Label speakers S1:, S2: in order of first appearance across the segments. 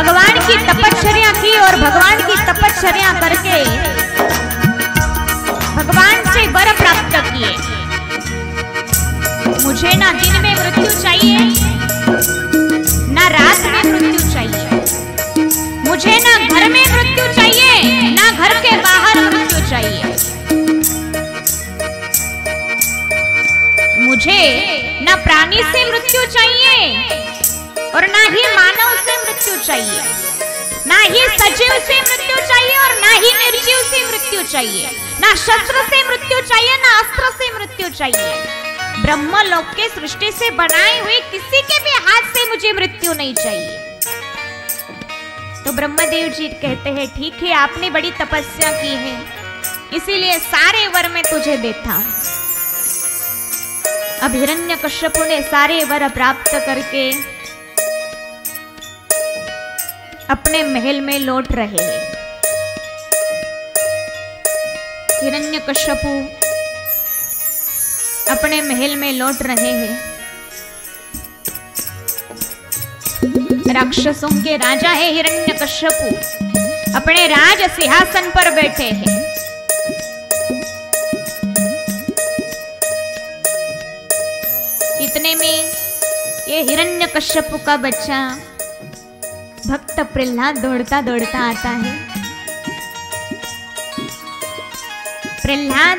S1: भगवान की तपश्चर्या की और भगवान की तपश्चर्या करके भगवान से वर प्राप्त किए। मुझे ना दिन में मृत्यु चाहिए, ना रात में मृत्यु चाहिए। मुझे ना घर में मृत्यु चाहिए, ना घर के बाहर मृत्यु चाहिए। मुझे ना प्राणी से मृत्यु चाहिए और ना ही मानव से मृत्यु चाहिए, ना ही सजीव से मृत्यु चाहिए और ना ही निर्जीव से मृत्यु चाहिए, ना शस्त्र से मृत्यु चाहिए, ना अस्त्र से मृत्यु चाहिए। ब्रह्मलोक के सृष्टि से बनाए हुए किसी के भी हाथ से मुझे मृत्यु नहीं चाहिए। तो ब्रह्मदेव जी कहते हैं, ठीक है, आपने बड़ी तपस्या की है, इसीलिए सारे वर मैं तुझे देता हूं। अब हिरण्यकश्यपु ने सारे वर प्राप्त करके अपने महल में लौट रहे हैं। हिरण्यकश्यपु अपने महल में लौट रहे हैं। राक्षसों के राजा है हिरण्यकश्यपु, अपने राज सिंहासन पर बैठे हैं। इतने में ये हिरण्यकश्यपु का बच्चा भक्त प्रहलाद दौड़ता दौड़ता आता है। प्रहलाद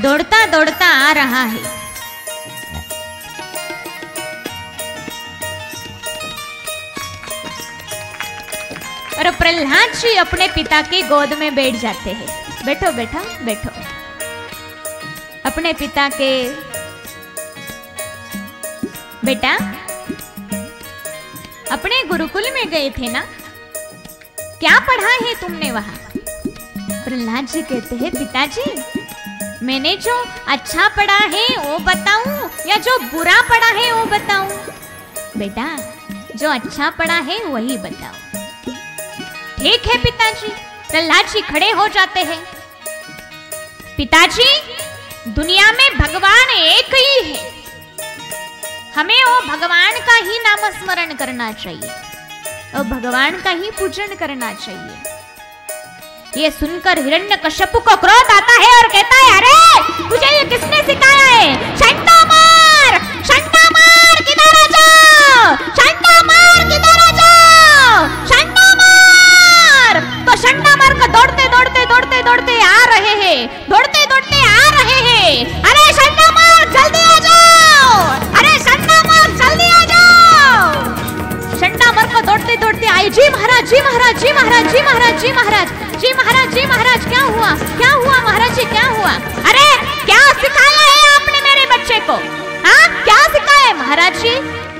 S1: दौड़ता दौड़ता आ रहा है। और प्रहलाद जी अपने पिता की गोद में बैठ जाते हैं। बैठो बेटा बैठो। अपने पिता के, बेटा अपने गुरुकुल में गए थे ना, क्या पढ़ा है तुमने वहां? प्रहलाद जी कहते हैं, पिताजी मैंने जो अच्छा पढ़ा है वो बताऊं या जो बुरा पढ़ा है वो बताऊं? बेटा जो अच्छा पढ़ा है वही बताओ। ठीक है पिताजी। प्रहलाद जी खड़े हो जाते हैं। पिताजी दुनिया में भगवान एक ही है, हमें वो भगवान का ही नाम स्मरण करना चाहिए और भगवान का ही पूजन करना चाहिए। ये सुनकर हिरण्यकश्यपु को क्रोध आता है और कहता है, अरे तुझे ये किसने सिखाया है? शंटा मार किधर आ जाओ, शंटा मार किधर आ जाओ, शंटा मार। तो शंटा मार को दौड़ते दौड़ते दौड़ते दौड़ते आ रहे हैं, दौड़ते दौड़ते आ रहे हैं। अरे शंटा मार जल्दी आ जाओ, अरे शंटा मार जल्दी आ जाओ। शंटा मार को दौड़ते दौड़ते आए। जी महाराज जी महाराज जी महाराज जी महाराज जी महाराज जी महाराज जी महाराज, क्या हुआ क्या हुआ महाराज जी क्या हुआ? अरे क्या सिखाया है आपने मेरे बच्चे को? हाँ क्या सिखाया है महाराज जी?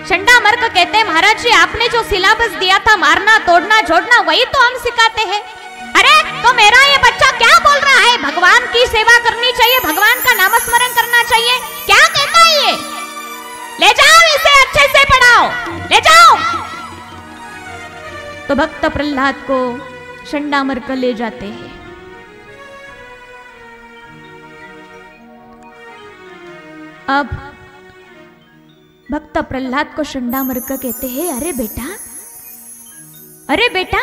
S1: शंटा मर को कहते हैं, महाराज जी आपने जो सिलेबस दिया था मारना तोड़ना जोड़ना वही तो हम सिखाते हैं। अरे तो मेरा ये बच्चा क्या बोल रहा है? भगवान की सेवा करनी चाहिए, भगवान का नाम स्मरण करना चाहिए, क्या कहता है ये? ले जाओ इसे अच्छे से पढ़ाओ, ले जाओ। तो भक्त प्रहलाद को शंडामर कर ले जाते हैं। अब भक्त प्रहलाद को शंडामर का कहते हैं, अरे बेटा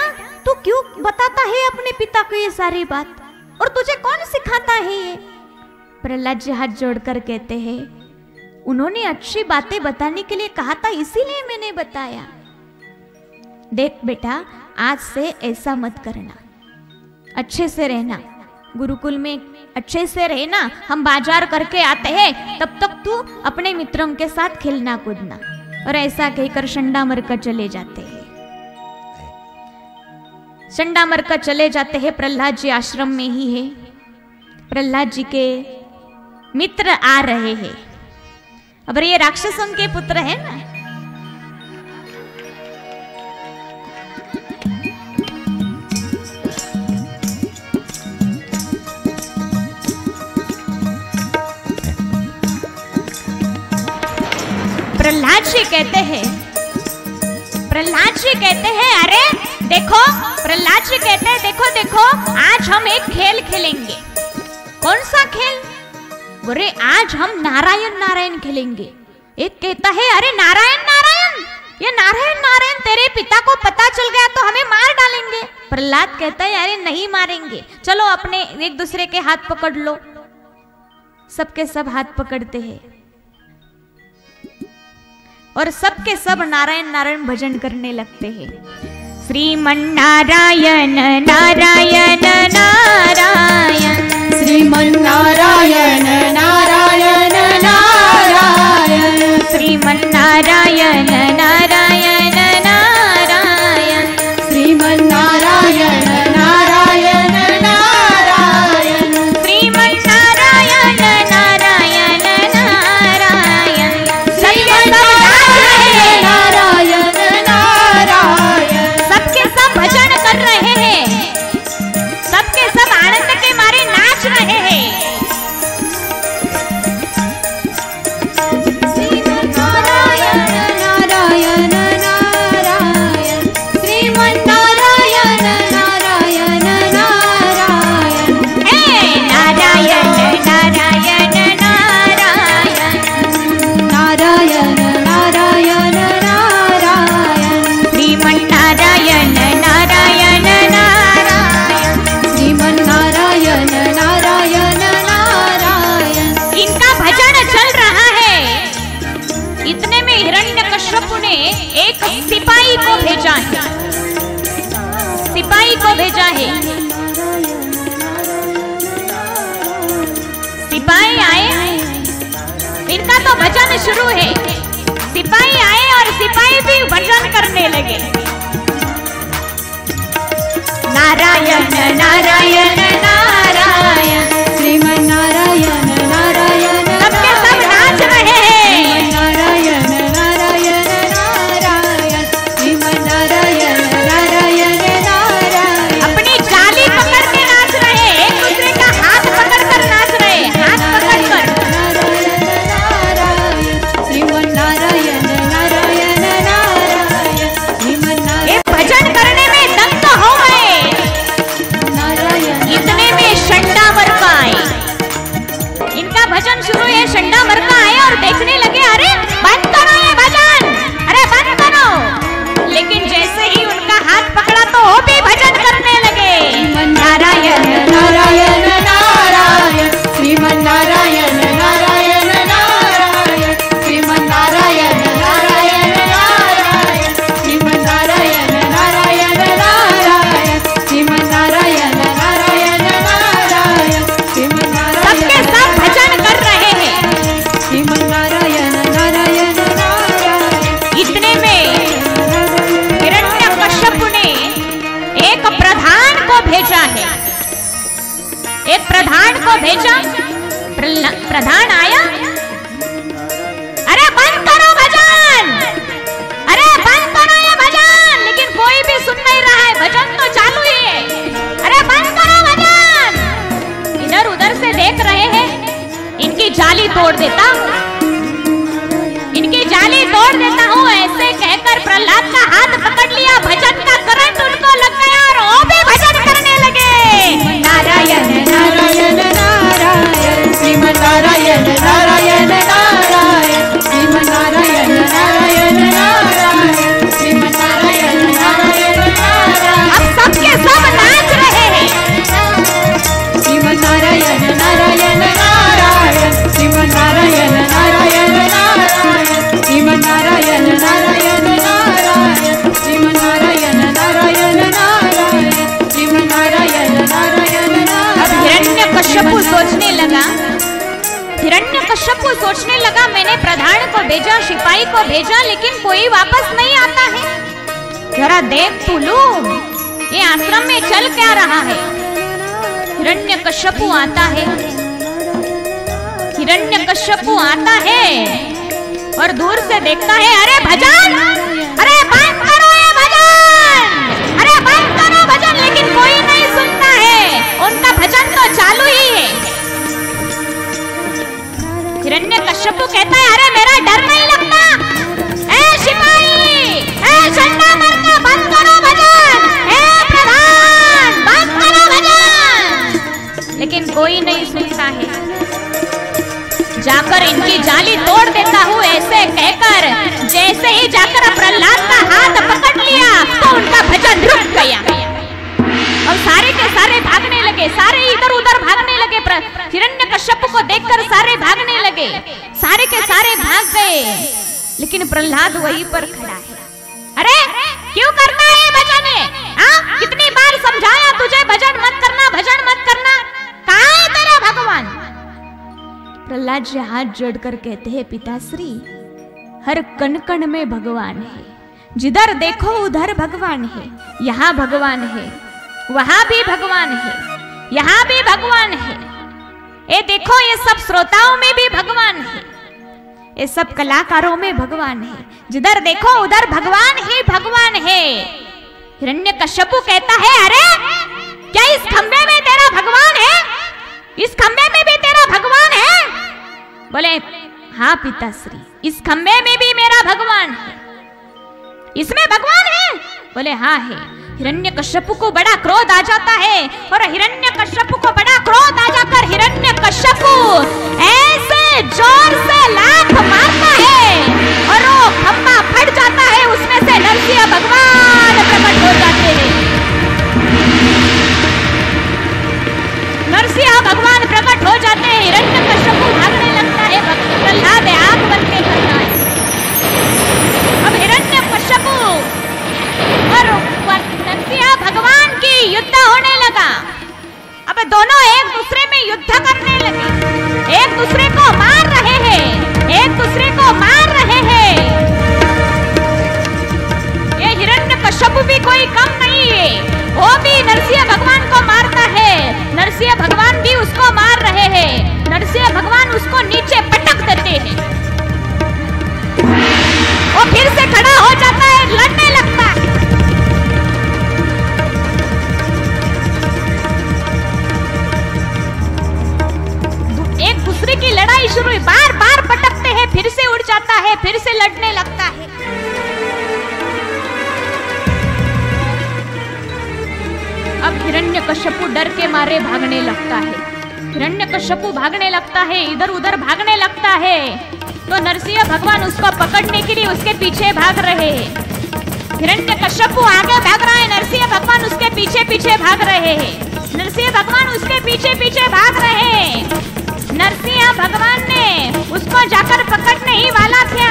S1: तू क्यों बताता है अपने पिता को ये सारी बात, और तुझे कौन सिखाता है ये? प्रहलाद जी हाथ जोड़कर कहते हैं, उन्होंने अच्छी बातें बताने के लिए कहा था, इसीलिए मैंने बताया। देख बेटा आज से ऐसा मत करना, अच्छे से रहना, गुरुकुल में अच्छे से रहना। हम बाजार करके आते हैं तब तक तू अपने मित्रों के साथ खेलना कूदना। और ऐसा कहकर शंडामर का चले जाते हैं। शंडामर का चले जाते हैं। प्रहलाद जी आश्रम में ही है। प्रहलाद जी के मित्र आ रहे हैं। अब ये राक्षसों के पुत्र है ना, प्रहलाद जी कहते हैं, अरे देखो, प्रहलाद जी कहते हैं, देखो देखो आज हम एक खेल खेलेंगे। कौन सा खेल? बोले आज हम नारायण नारायण खेलेंगे। एक कहता है, अरे नारायण नारायण, ये नारायण नारायण तेरे पिता को पता चल गया तो हमें मार डालेंगे। प्रहलाद कहता है अरे नहीं मारेंगे, चलो अपने एक दूसरे के हाथ पकड़ लो। सबके सब हाथ पकड़ते हैं और सबके सब नारायण नारायण भजन करने लगते हैं। श्रीमन्नारायण नारायण नारायण,
S2: श्रीमन्नारायण नारायण नारायण,
S1: श्रीमन्नारायण नारायण नारायण,
S2: श्रीमन्नारायण नारायण नारायण,
S1: श्रीमन्नारायण नारायण नारायण। सबके सब भजन कर रहे हैं, सबके सब आनंद के मारे नाच रहे हैं। एक सिपाही को भेजा है, सिपाही को भेजा है। सिपाही आए, इनका तो भजन शुरू है। सिपाही आए और सिपाही भी भजन करने लगे। नारायण नारायण नारायण,
S2: श्रीमन्नारायण नारायण,
S1: सबके सब नाच रहे हैं।
S2: नारायण नारायण नारायण, श्रीमन्नारायण नारायण नारायण,
S1: अपनी जाली पकड़ के नाच रहे हैं, एक दूसरे का हाथ पकड़ कर नाच रहे हैं, हाथ पकड़ कर।
S2: श्रीमन्नारायण नारायण नारायण, श्रीमन्नारायण
S1: ये भजन करने में दंग हो गए।
S2: नारायण,
S1: इतने में शंडावर का आए, इनका भजन शुरू है। शंडावर का आए और देखने लगे अरे बंद करो ये भजन, अरे बंद करो। लेकिन जैसे ही उनका हाथ पकड़ा तो वो भी भजन करने लगे। नारायण
S2: नारायण नारायण, श्रीमन्नारायण नारायण नारायण, श्रीमन्नारायण नारायण नारायण, श्रीमन्नारायण नारायण नारायण, श्रीमन्नारायण नारायण नारायण, श्रीमन्नारायण।
S1: सबके सब भजन कर रहे हैं।
S2: श्रीमन्नारायण नारायण नारायण।
S1: इतने में हिरण्यकश्यप ने एक प्रधान को भेजा है, एक प्रधान को भेजा। प्रधान आया, अरे बंद करो भजन, अरे बंद करो ये भजन। लेकिन कोई भी सुन नहीं रहा है, भजन तो चालू ही है। अरे बंद करो भजन। इधर उधर से देख रहे हैं, इनकी जाली तोड़ देता हूं, इनकी जाली तोड़ देता हूं। ऐसे कहकर प्रहलाद का हाथ पकड़ लिया, भजन का करंट उनको लग गया और वो भी भजन करने लगे। नारायण
S2: नारायण नारायण, श्रीमन्नारायण नारायण नारायण, श्रीमन्नारायण नारायण नारायण, श्रीमन्नारायण नारायण नारायण।
S1: अब सबके सब नाच रहे हैं।
S2: श्रीमन्नारायण नारायण नारायण, श्रीमन्नारायण नारायण नारायण, श्रीमन्नारायण नारायण नारायण, श्रीमन्नारायण नारायण नारायण, श्रीमन्नारायण नारायण नारायण।
S1: अब हिरण्यकश्यपु सोचने लगा, हिरण्यकश्यपु सोचने लगा मैंने प्रधान को भेजा, सिपाही को भेजा, लेकिन कोई वापस नहीं आता है। जरा देख तू लू, ये आश्रम में चल क्या रहा है। हिरण्यकश्यपु आता है, हिरण्यकश्यपु आता है और दूर से देखता है अरे भजन, अरे बंद करो ये भजन, अरे बंद करो भजन। लेकिन कोई नहीं सुनता है, उनका भजन तो चालू ही है। हिरण्यकश्यपु कहता है अरे मेरा डर नहीं लगता, ए सिपाही, ए चंडामर का बंद करो भजन, ए प्रधान बंद करो भजन। लेकिन कोई नहीं सुनता है। जाकर इनकी जाली तोड़ देता हूँ, ऐसे कहकर जैसे ही जाकर लेकिन प्रहलाद वहीं पर खड़ा है। अरे क्यों करना है भजन? हाँ, कितनी बार समझाया तुझे भजन मत करना, भजन मत करना। कहाँ है तेरा भगवान? प्रहलाद जी हाथ जोड़कर कहते हैं, पिताश्री हर कण कण में भगवान है, जिधर देखो उधर भगवान है, यहाँ भगवान है, वहां भी भगवान है, यहाँ भी भगवान है। ये देखो, ये सब श्रोताओं में भी भगवान है, ये सब कलाकारों में भगवान है, जिधर देखो उधर भगवान ही भगवान है। हिरण्यकश्यपु कहता है, अरे क्या इस खंबे में तेरा भगवान है? इस खंबे में भी तेरा भगवान है? बोले हाँ पिताश्री, इस खंबे में भी मेरा भगवान है। इसमें भगवान है? बोले हाँ है। हिरण्यकश्यपु को बड़ा क्रोध आ जाता है और हिरण्यकश्यपु को बड़ा क्रोध आ जाकर हिरण्यकश्यपु ऐसे जोर से लात मारता है और वो खंबा फट जाता है, उसमें से नरसिंह भगवान प्रकट हो जाते हैं। नरसिंह भगवान प्रकट हो जाते हैं। हिरण्यकश्यपु भागने लगता है, प्रहलाद आंख बंद के करता है। अब हिरण्यकश्यपु और नरसिंह भगवान की युद्ध होने लगा। अब दोनों एक दूसरे में युद्ध करने लगे, एक दूसरे को मार रहे हैं, एक दूसरे को मार रहे हैं। ये हिरण्यकश्यपु भी कोई कम नहीं है, वो भी नरसिंह भगवान को मारता है, नरसिंह भगवान भी उसको मार रहे हैं। नरसिंह भगवान उसको नीचे पटक देते हैं, वो फिर से खड़ा हो जाता है, लड़ने लगता है। एक दूसरे की लड़ाई शुरू हुई, बार बार पटकते हैं, फिर से उड़ जाता है, फिर से लड़ने लगता है। अब हिरण्यकश्यपु डर के मारे भागने लगता है। हिरण्यकश्यपु भागने लगता है, इधर उधर भागने लगता है, तो नरसिंह भगवान उसको पकड़ने के लिए उसके पीछे भाग रहे हैं। हिरण्यकश्यपु आगे भाग रहा है, नरसिंह भगवान उसके पीछे पीछे भाग रहे हैं। नरसिंह भगवान उसके पीछे पीछे भाग रहे हैं। नरसिंह भगवान ने उसको जाकर पकड़ने ही वाला थे।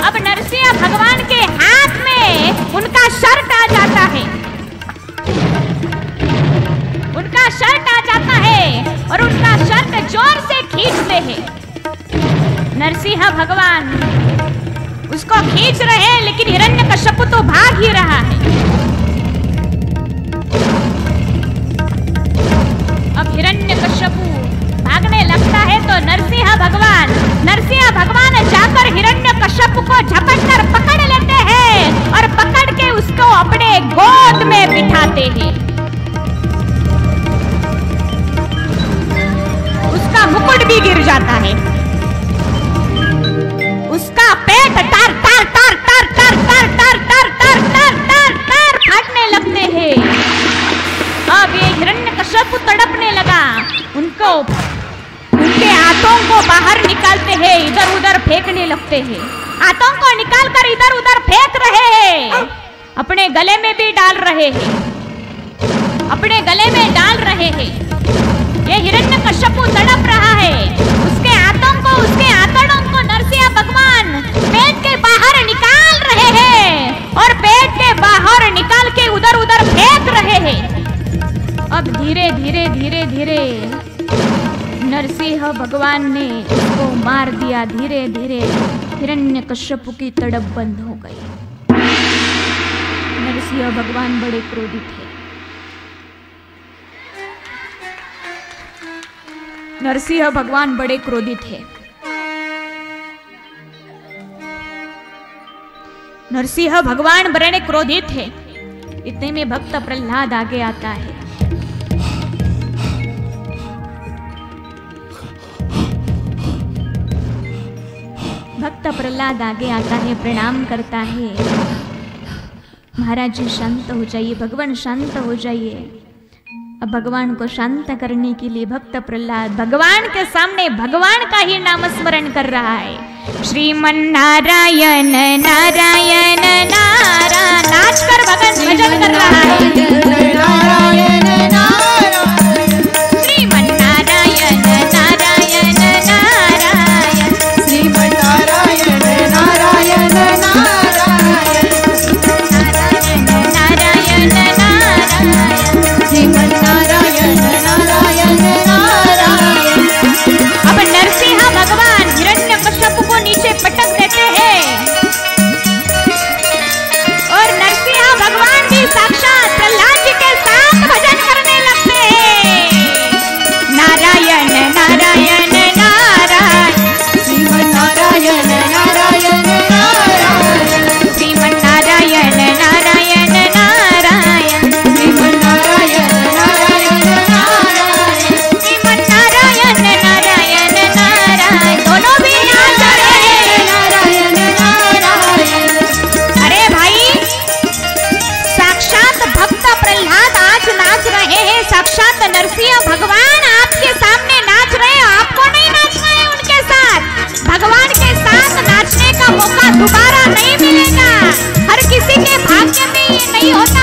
S1: अब नरसिंह भगवान के हाथ में उनका शर्ट आ जाता है, उनका शर्ट आ जाता है और उनका शर्ट जोर से खींचते हैं। नरसिंह भगवान उसको खींच रहे हैं, लेकिन हिरण्यकश्यपु तो भाग ही रहा है। अब हिरण्यकश्यपु भागने लगता है तो नरसिंह भगवान जाकर हिरण्यकश्यपु को झपट कर पकड़ लेते हैं और पकड़ के उसको अपने गोद में बिठाते हैं। उसका मुकुट भी गिर जाता है, उसका पेट टर टर टर टर टर टर टर टर टर टर टर टर फाटने लगते हैं। अब ये हिरण्यकश्यपु तड़पने लगा, उनको उनके हाथों को बाहर निकालते हैं, इधर उधर फेंकने लगते हैं। हाथों को निकाल कर इधर उधर फेंक रहे हैं, अपने गले में भी डाल रहे हैं, अपने गले में डाल रहे हैं। ये हिरण्यकश्यपु तड़प रहा है, उसके हाथों को, उसके आंतड़ों को नरसिंह भगवान पेट के बाहर निकाल रहे हैं और पेट के बाहर निकाल के उधर उधर फेंक रहे हैं। अब धीरे धीरे धीरे धीरे नरसिंह भगवान ने उसको मार दिया। धीरे धीरे हिरण्यकश्यपु की तड़प बंद हो गई। नरसिंह भगवान बड़े क्रोधित है। नरसिंह भगवान बड़े क्रोधित है। नरसिंह भगवान बड़े क्रोधित है। इतने में भक्त प्रहलाद आगे आता है। भक्त प्रहलाद आगे आता है, प्रणाम करता है। महाराज जी शांत हो जाइए, भगवान शांत हो जाइए। अब भगवान को शांत करने के लिए भक्त प्रहलाद भगवान के सामने भगवान का ही नाम स्मरण कर रहा है। श्रीमन नारायण नारायण नारायण नाच कर भजन कर रहा है। नारायण नारायण श्रीमन नारायण नारायण नारायण श्रीमन नारायण नारायण नहीं मिलेगा। हर किसी के भाग्य में ये नहीं होता